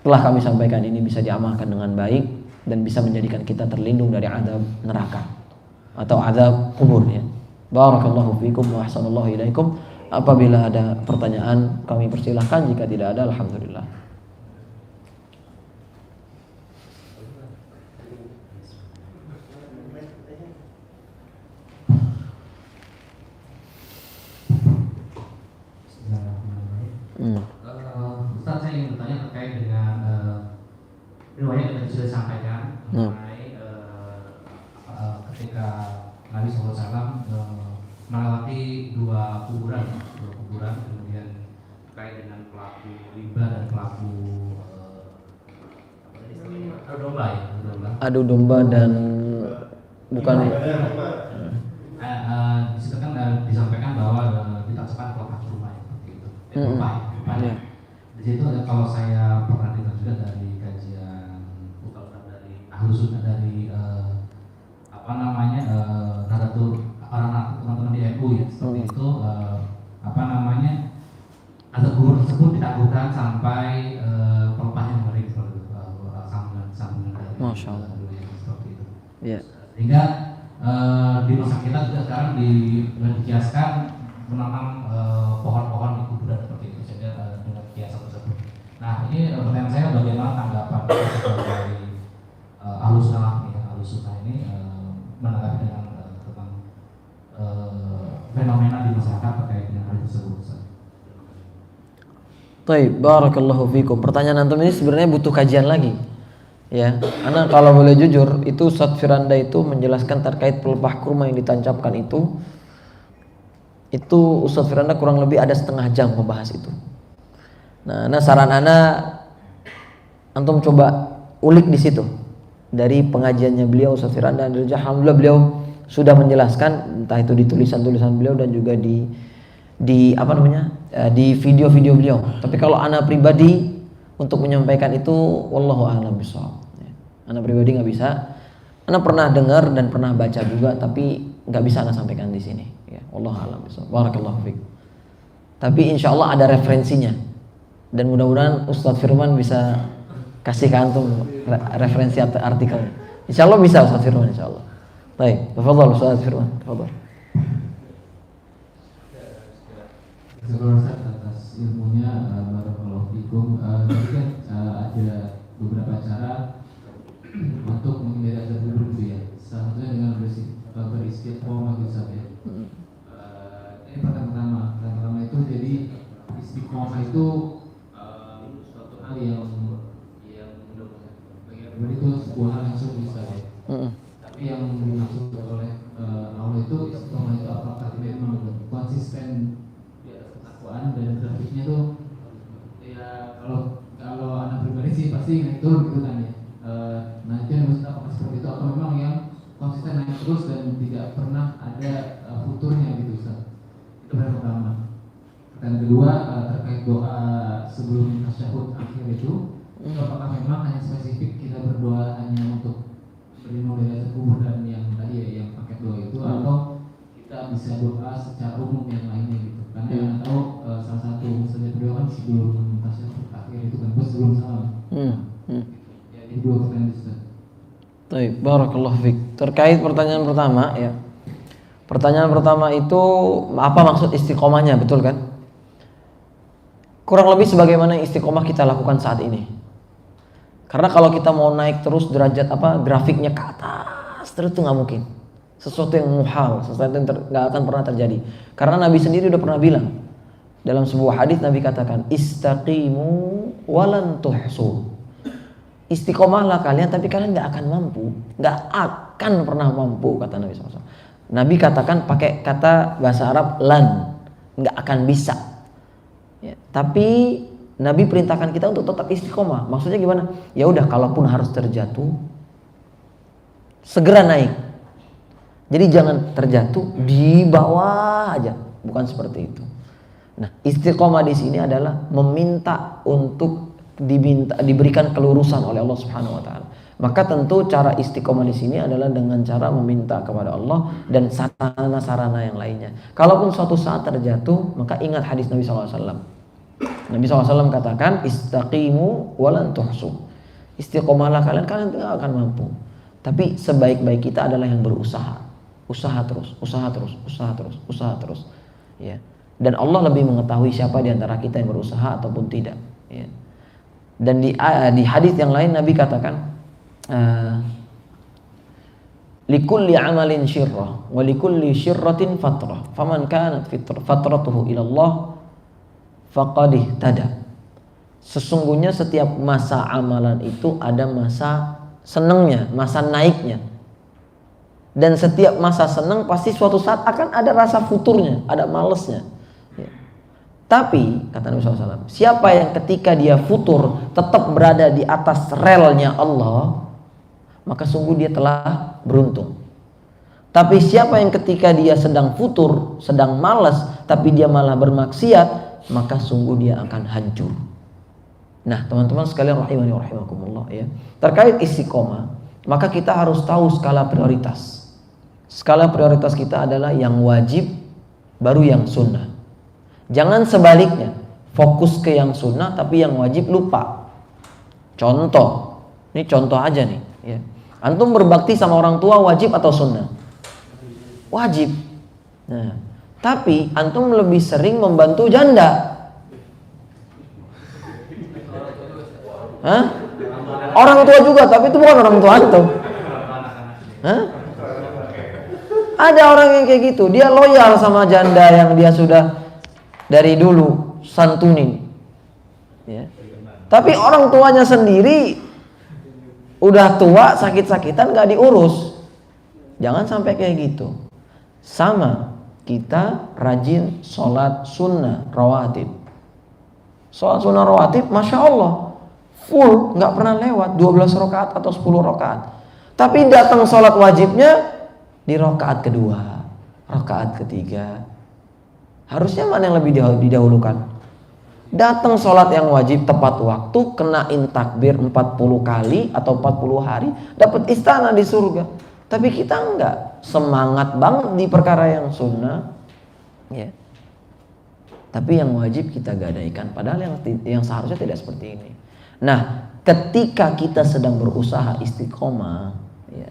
telah kami sampaikan ini bisa diamalkan dengan baik dan bisa menjadikan kita terlindung dari azab neraka atau azab kubur, ya. Barakallahu fiikum wa ahsanallahu ilaikum. Apabila ada pertanyaan kami persilahkan, jika tidak ada alhamdulillah. Ustaz, saya ingin bertanya terkait dengan riwayat yang tadi sudah disampaikan mengenai ketika Nabi SAW melewati dua kuburan, kemudian terkait dengan pelaku riba dan pelaku adu domba, ya, adu domba dan bukan. Di situ kan disampaikan bahwa ditakutkan pelaku rumah seperti itu. Di situ kalau saya pernah dengar juga dari kajian, bukan dari Ahlus Sunnah, dari Nadatul orang teman-teman di NU, ya, seperti itu, ada guru tersebut ditangguhkan sampai pelepasan dari seperti itu, sambungan dari Masya Allah. Seperti itu. Ya. Sehingga di masa kita juga sekarang dikiaskan menanam pohon-pohon di kuburan seperti itu, sehingga dengan kiasan tersebut. sebagai Ahlus Sunnah ini, menanggapi dengan tentang fenomena di masyarakat terkait dengan hal tersebut. Baik, barakallahu fikum. Pertanyaan antum ini sebenarnya butuh kajian lagi. Ya, karena kalau boleh jujur, itu Ustaz Firanda itu menjelaskan terkait pelepah kurma yang ditancapkan itu Ustaz Firanda kurang lebih ada setengah jam membahas itu. Nah, saran antum coba ulik di situ. Dari pengajiannya beliau Ustaz Firanda, alhamdulillah beliau sudah menjelaskan, entah itu di tulisan-tulisan beliau dan juga di video-video beliau. Tapi kalau ana pribadi untuk menyampaikan itu, wallahu a'lam bishawab. Ana pribadi nggak bisa. Ana pernah dengar dan pernah baca juga, tapi nggak bisa ana sampaikan di sini. Ya, wallahu a'lam bishawab. Barakallahu fiik. Tapi insya Allah ada referensinya. Dan mudah-mudahan Ustadz Firman bisa kasih ke antum referensi artikelnya. Insya Allah bisa Ustadz Firman, insya Allah. Baik, tafadhol Ustadz Firman, tafadhol. Terima kasih atas ilmunya, barakallahu fikum. Jadi kan ada beberapa cara untuk menghindari azab kubur itu ya. Salah satunya dengan beristiqomah gitu saja. Ini pertama itu jadi istiqomah itu suatu hal yang bagi pribadi itu sebuah hal yang sulit saja. Tapi yang dimaksud oleh Allah itu istiqomah itu apakah tidak memang konsisten dan grafiknya tuh ya kalau anak pribadi sih pasti naik turun gitu kan ya. Nah itu yang maksud apakah seperti itu atau memang yang konsisten naik terus dan tidak pernah ada futurnya gitu Ustaz. Itu yang pertama. Dan kedua terkait doa sebelum tasyahud akhir itu, apakah memang hanya spesifik kita berdoa hanya untuk berlindung dari azab kubur dan yang tadi ya yang pakai doa itu atau kita bisa doa secara umum yang lainnya gitu. Karena yang tahu salah satu mustajab beliau kan sebelum tasyahud akhir itu kan sebelum salam. Ya ini dua pertanyaan Ustaz. Baik, barakallahu fiik. Terkait pertanyaan pertama ya. Pertanyaan pertama itu apa maksud istiqomahnya, betul kan? Kurang lebih sebagaimana istiqomah kita lakukan saat ini. Karena kalau kita mau naik terus derajat grafiknya ke atas terus itu nggak mungkin. Sesuatu yang muhal, sesuatu yang nggak akan pernah terjadi. Karena Nabi sendiri udah pernah bilang dalam sebuah hadis, Nabi katakan istaqimu walan tuhsu. Istiqomahlah kalian, tapi kalian nggak akan mampu, nggak akan pernah mampu, kata Nabi SAW. Nabi katakan pakai kata bahasa Arab lan, nggak akan bisa. Ya, tapi Nabi perintahkan kita untuk tetap istiqomah. Maksudnya gimana? Ya udah, kalaupun harus terjatuh, segera naik. Jadi jangan terjatuh di bawah aja, bukan seperti itu. Nah, istiqomah di sini adalah meminta untuk diberikan kelurusan oleh Allah Subhanahu wa taala. Maka tentu cara istiqomah di sini adalah dengan cara meminta kepada Allah dan sarana-sarana yang lainnya. Kalaupun suatu saat terjatuh, maka ingat hadis Nabi SAW. Nabi SAW katakan istaqimu walan tuhsu. Istiqomahlah kalian tidak akan mampu. Tapi sebaik-baik kita adalah yang berusaha. Usaha terus. Ya. Dan Allah lebih mengetahui siapa di antara kita yang berusaha ataupun tidak. Ya. Dan di hadis yang lain Nabi katakan, likulli amalin syirrah wa likulli syirratin fatrah. Faman kanat fatratuhu ila Allah faqad ihtada. Sesungguhnya setiap masa amalan itu ada masa senangnya, masa naiknya. Dan setiap masa senang pasti suatu saat akan ada rasa futurnya, ada malesnya. Ya. Tapi kata Nabi SAW, siapa yang ketika dia futur tetap berada di atas relnya Allah, maka sungguh dia telah beruntung. Tapi siapa yang ketika dia sedang futur, sedang malas, tapi dia malah bermaksiat, maka sungguh dia akan hancur. Nah, teman-teman sekalian rahimani wa rahimakumullah ya. Terkait istiqomah, maka kita harus tahu skala prioritas. Skala prioritas kita adalah yang wajib baru yang sunnah. Jangan sebaliknya, fokus ke yang sunnah tapi yang wajib lupa. Contoh, ini contoh aja nih ya. Antum berbakti sama orang tua wajib atau sunnah? Wajib. Nah, tapi antum lebih sering membantu janda. Hah? Orang tua juga, tapi itu bukan orang tua antum. Hah? Ada orang yang kayak gitu, dia loyal sama janda yang dia sudah dari dulu santunin. Ya. Tapi orang tuanya sendiri udah tua, sakit-sakitan, gak diurus. Jangan sampai kayak gitu. Sama, kita rajin sholat sunnah rawatib. Sholat sunnah rawatib, Masya Allah, full, gak pernah lewat 12 rakaat atau 10 rakaat. Tapi datang sholat wajibnya di rakaat kedua, rakaat ketiga. Harusnya mana yang lebih didahulukan? Datang sholat yang wajib tepat waktu, kenain takbir 40 kali atau 40 hari, dapat istana di surga. Tapi kita enggak, semangat banget di perkara yang sunnah, ya. Tapi yang wajib kita gadaikan, padahal yang seharusnya tidak seperti ini. Nah, ketika kita sedang berusaha istiqomah, ya,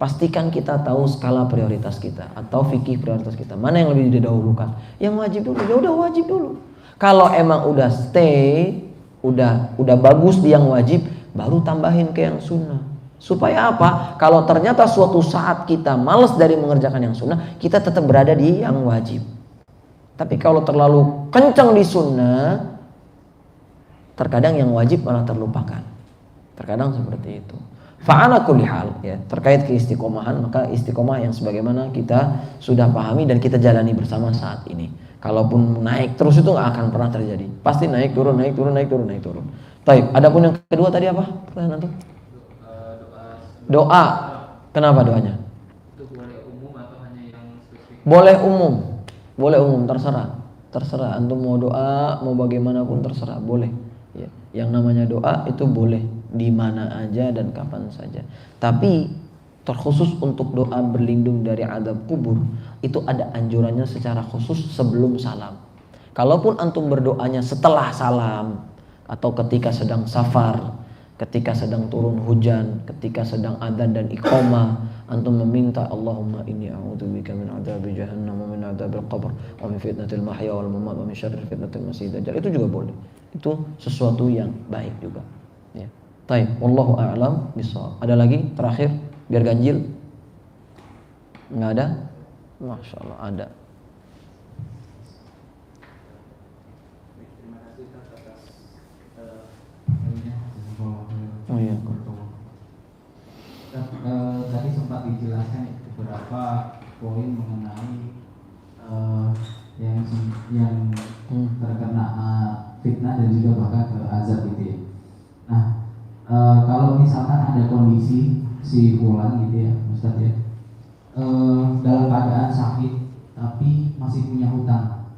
pastikan kita tahu skala prioritas kita atau fikih prioritas kita. Mana yang lebih didahulukan? Yang wajib dulu. Ya udah wajib dulu. Kalau emang udah stay, udah bagus di yang wajib, baru tambahin ke yang sunnah. Supaya apa? Kalau ternyata suatu saat kita malas dari mengerjakan yang sunnah, kita tetap berada di yang wajib. Tapi kalau terlalu kencang di sunnah, terkadang yang wajib malah terlupakan. Terkadang seperti itu. Fa'ala kulli hal, ya, terkait keistiqomahan, maka istiqomah yang sebagaimana kita sudah pahami dan kita jalani bersama saat ini. Kalaupun naik terus itu nggak akan pernah terjadi. Pasti naik turun, naik turun, naik turun, naik turun. Baik, adapun yang kedua tadi apa? Pertanyaan itu? Doa. Kenapa doanya? Itu boleh umum atau hanya yang spesifik? Boleh umum. Boleh umum, terserah. Terserah antum mau doa, mau bagaimanapun terserah, boleh. Ya. Yang namanya doa itu boleh di mana aja dan kapan saja. Tapi terkhusus untuk doa berlindung dari azab kubur, itu ada anjurannya secara khusus sebelum salam. Kalaupun antum berdoanya setelah salam atau ketika sedang safar, ketika sedang turun hujan, ketika sedang adzan dan iqamah, antum meminta Allahumma inni a'udzubika min adzabi jahannam wa min adzabil qabr wa min fitnatil mahya wal mamat wa min syarri fitnatil masiih dajjal, itu juga boleh. Itu sesuatu yang baik juga. Ya. Baik, wallahu a'lam bishawab. Ada lagi terakhir biar ganjil? Enggak ada? Masya Allah ada. Terima kasih atas Oh iya. Tadi sempat dijelaskan beberapa poin mengenai yang terkena fitnah dan juga bahkan ke azab gitu ya. Nah, kalau misalkan ada kondisi si fulan gitu ya, Ustaz ya, dalam keadaan sakit tapi masih punya hutang.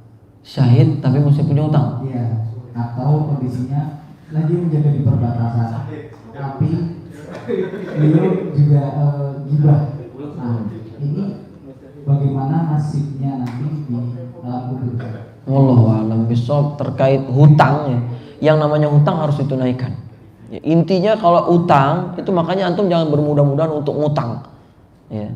Syahid tapi masih punya hutang. Iya. Atau kondisinya lagi menjaga di perbatasan, tapi beliau juga gibah. Nah, ini bagaimana nasibnya nanti di dalam kubur? Wallahu a'lam bishawab. Terkait hutang ya, yang namanya hutang harus ditunaikan. Ya, intinya kalau utang itu makanya antum jangan bermudah-mudahan untuk ngutang. Ya.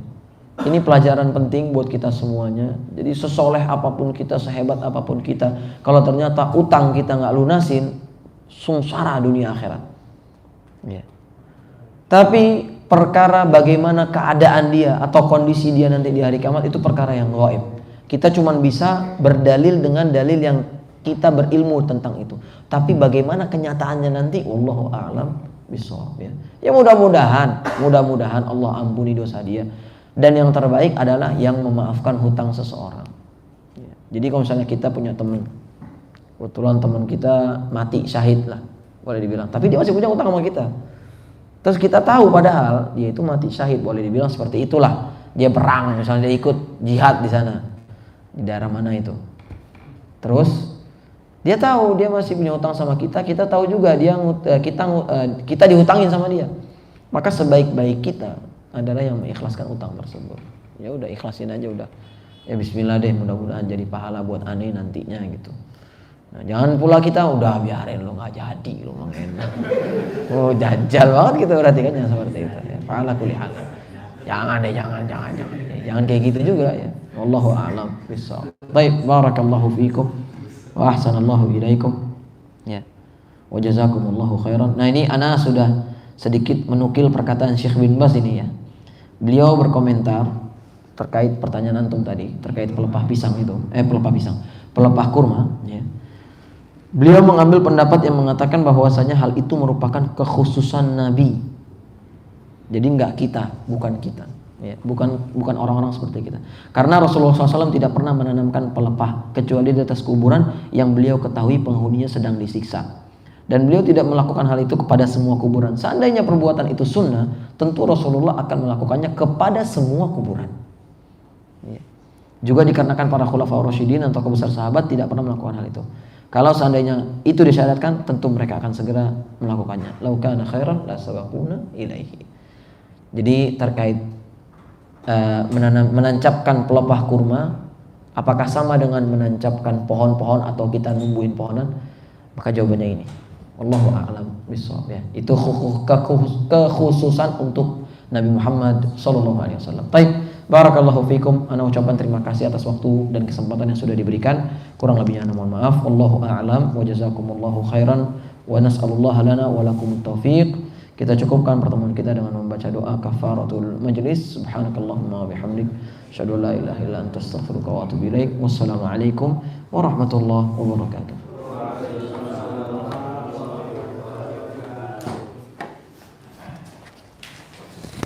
Ini pelajaran penting buat kita semuanya. Jadi sesoleh apapun kita, sehebat apapun kita, kalau ternyata utang kita nggak lunasin, sengsara dunia akhirat. Ya. Tapi perkara bagaimana keadaan dia atau kondisi dia nanti di hari kiamat itu perkara yang gaib. Kita cuma bisa berdalil dengan dalil yang kita berilmu tentang itu. Tapi bagaimana kenyataannya nanti, wallahu a'lam bishawab. Ya mudah-mudahan Allah ampuni dosa dia. Dan yang terbaik adalah yang memaafkan hutang seseorang. Ya. Jadi kalau misalnya kita punya teman, kebetulan teman kita mati syahid lah, boleh dibilang. Tapi dia masih punya hutang sama kita. Terus kita tahu padahal dia itu mati syahid, boleh dibilang seperti itulah. Dia perang, misalnya dia ikut jihad di sana, di daerah mana itu. Terus dia tahu dia masih punya hutang sama kita. Kita tahu juga kita dihutangin sama dia. Maka sebaik-baik kita adalah yang mengikhlaskan utang tersebut. Ya udah ikhlasin aja udah. Ya bismillah deh, mudah-mudahan jadi pahala buat aneh nantinya gitu. Nah, jangan pula kita udah biarin lo nggak jadi lo mengenak. Oh jajal banget gitu berarti kan, yang seperti itu. Ya, pahala kulihal. Jangan jangan kayak gitu juga ya. Wallahu a'lam bishawab. Baik, barakallahu fiikum wa ahsanallahu ilaikum. Ya. Wa jazakumullahu khairan. Nah, ini ana sudah sedikit menukil perkataan Syekh bin Baz ini ya. Beliau berkomentar terkait pertanyaan antum tadi terkait pelepah pisang itu, pelepah kurma ya. Beliau mengambil pendapat yang mengatakan bahwasanya hal itu merupakan kekhususan Nabi. Jadi enggak kita, bukan kita. Ya, bukan orang-orang seperti kita. Karena Rasulullah SAW tidak pernah menanamkan pelepah kecuali di atas kuburan yang beliau ketahui penghuninya sedang disiksa. Dan beliau tidak melakukan hal itu kepada semua kuburan. Seandainya perbuatan itu sunnah, tentu Rasulullah akan melakukannya kepada semua kuburan. Ya. Juga dikarenakan para khulafaur rasyidin atau besar sahabat tidak pernah melakukan hal itu. Kalau seandainya itu disyariatkan, tentu mereka akan segera melakukannya. Lau kana khairan la sabaquna ilaihi. Jadi terkait menancapkan pelepah kurma, apakah sama dengan menancapkan pohon-pohon atau kita numbuhin pohonan? Maka jawabannya ini, wallahu a'lam bishawab ya. Itu kekhususan untuk Nabi Muhammad sallallahu alaihi wasallam. Baik, barakallahu fikum. Ana ucapkan terima kasih atas waktu dan kesempatan yang sudah diberikan. Kurang lebihnya ana mohon maaf. Wallahu a'lam wa jazakumullahu khairan wa nas'alullaha lana wa lakumut taufiq. Kita cukupkan pertemuan kita dengan membaca doa kafaratul majlis. Subhanakallahumma wa bihamdik, asyhadu an la ilaha illa anta astaghfiruka wa atubu ilaik. Wassalamualaikum warahmatullahi wabarakatuh.